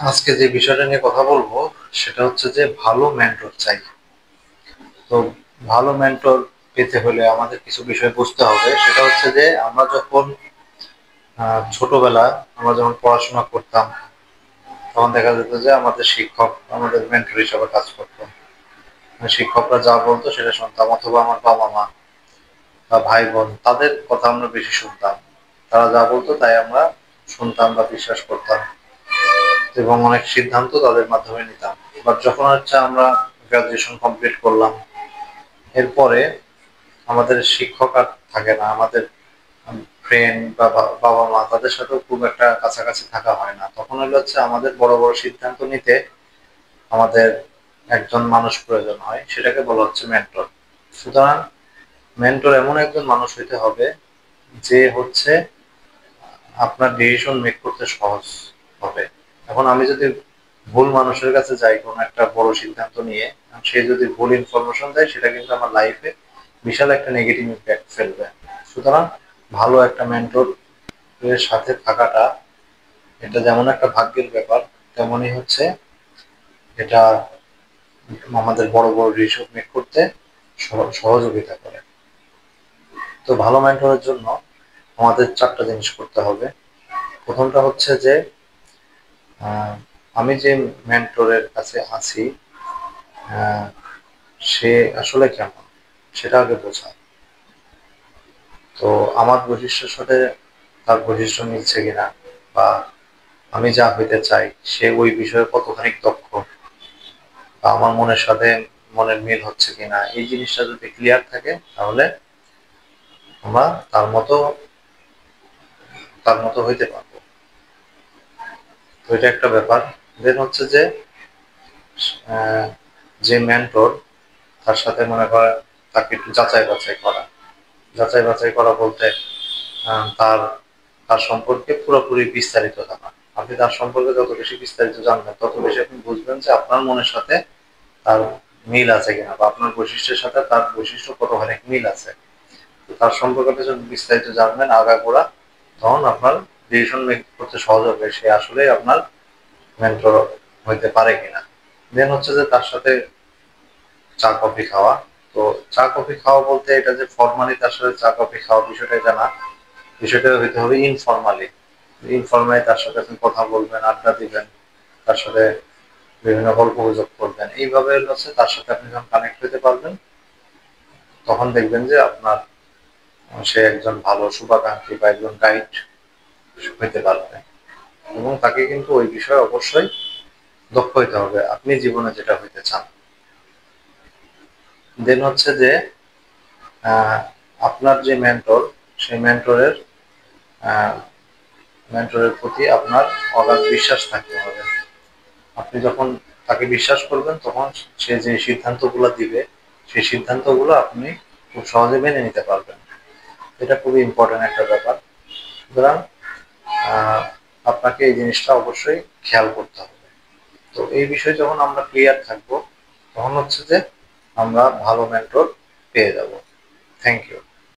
আজকে যে বিষয়টা নিয়ে কথা বলবো সেটা হচ্ছে যে ভালো মেন্টর চাই। তো ভালো মেন্টর পেতে হলে আমাদের কিছু বিষয় বুঝতে হবে। সেটা হচ্ছে যে আমরা যখন ছোটবেলা আমরা যখন পড়াশোনা করতাম তখন দেখা যেত যে আমাদের শিক্ষক আমাদের মেন্টর হিসেবে কাজ করতো। শিক্ষকরা যা বলতো সেটা শুনতাম, অথবা আমার বাবা মা বা ভাই বোন তাদের কথা আমরা বেশি শুনতাম। তারা যা বলতো তাই আমরা শুনতাম বা বিশ্বাস করতাম, এবং অনেক সিদ্ধান্ত তাদের মাধ্যমে নিতাম। বাট যখন হচ্ছে আমরা গ্রাজুয়েশন কমপ্লিট করলাম, এরপরে আমাদের শিক্ষক আর থাকে না, আমাদের ফ্রেন্ড বা বাবা মা তাদের সাথেও খুব একটা কাছাকাছি থাকা হয় না। তখন হলো হচ্ছে আমাদের বড় বড় সিদ্ধান্ত নিতে আমাদের একজন মানুষ প্রয়োজন হয়, সেটাকে বলা হচ্ছে মেন্টর। সুতরাং মেন্টর এমন একজন মানুষ হইতে হবে যে হচ্ছে আপনার ডিসিশন মেক করতে সহজ হবে। এখন আমি যদি ভুল মানুষের কাছে যাই কোনো একটা বড় সিদ্ধান্ত নিয়ে, সে যদি ভুল ইনফরমেশন দেয় সেটা কিন্তু আমার লাইফে বিশাল একটা নেগেটিভ ইম্প্যাক্ট ফেলবে। সুতরাং ভালো একটা মেন্টর এর সাথে থাকাটা এটা যেমন একটা ভাগ্যের ব্যাপার, তেমনই হচ্ছে এটা আমাদের বড় বড় ডিসিশন মেক করতে সহযোগিতা করে। তো ভালো মেন্টরের জন্য আমাদের চারটা জিনিস করতে হবে। প্রথমটা হচ্ছে যে আহ, আমি যে মেন্টরের কাছে আছি আহ, সে আসলে কেমন সেটা আগে বোঝা। তো আমার বৈশিষ্ট্যের সাথে তার বৈশিষ্ট্য মিলছে কিনা, বা আমি যা হইতে চাই সে ওই বিষয়ে কতখানি দক্ষ, বা আমার মনের সাথে মনের মিল হচ্ছে কিনা, এই জিনিসটা যদি ক্লিয়ার থাকে তাহলে আমরা তার মতো হইতে পারবো। তো এটা একটা ব্যাপার। দেন হচ্ছে যে আহ, যে মেন্টর, তার সাথে মনে করেন তাকে একটু যাচাই বাছাই করা। যাচাই বাছাই করা বলতে তার তার সম্পর্কে পুরোপুরি বিস্তারিত জানা। আপনি তার সম্পর্কে যত বেশি বিস্তারিত জানবেন তত বেশি আপনি বুঝবেন যে আপনার মনের সাথে তার মিল আছে কিনা, বা আপনার বৈশিষ্ট্যের সাথে তার বৈশিষ্ট্য কতখানি মিল আছে। তো তার সম্পর্কে আপনি যখন বিস্তারিত জানবেন আগাগোড়া, তখন আপনার ডিসিশন মেক করতে সহজ হবে সে আসলেই আপনার মেন্টর হইতে পারে কিনা। দেন হচ্ছে যে তার সাথে চা কফি খাওয়া। তো চা কফি খাওয়া বলতে এটা যে ফর্মালি তার সাথে চা কফি খাওয়া বিষয়টা এটা না, বিষয়টা হইতে হবে ইনফর্মালি। ইনফর্মালি তার সাথে আপনি কথা বলবেন, আড্ডা দিবেন, তার সাথে বিভিন্ন গল্প গুজব করবেন। এইভাবে হচ্ছে তার সাথে আপনি যখন কানেক্ট হতে পারবেন তখন দেখবেন যে আপনার সে একজন ভালো শুভাকাঙ্ক্ষী বা একজন গাইড হইতে পারবে। এবং তাকে কিন্তু ওই বিষয়ে অবশ্যই দক্ষ হইতে হবে আপনি জীবনে যেটা হইতে চান। দেন হচ্ছে যে আহ, আপনার যে মেন্টর, সেই আহ, মেন্টরের প্রতি আপনার অগাধ বিশ্বাস থাকতে হবে। আপনি যখন তাকে বিশ্বাস করবেন তখন সে যে সিদ্ধান্তগুলো দিবে সেই সিদ্ধান্তগুলো আপনি খুব সহজে মেনে নিতে পারবেন। এটা খুবই ইম্পর্টেন্ট একটা ব্যাপার। সুতরাং আহ, আপনাকে এই জিনিসটা অবশ্যই খেয়াল করতে হবে। তো এই বিষয়ে যখন আমরা ক্লিয়ার থাকবো তখন হচ্ছে যে আমরা ভালো মেন্টর পেয়ে যাব। Thank you.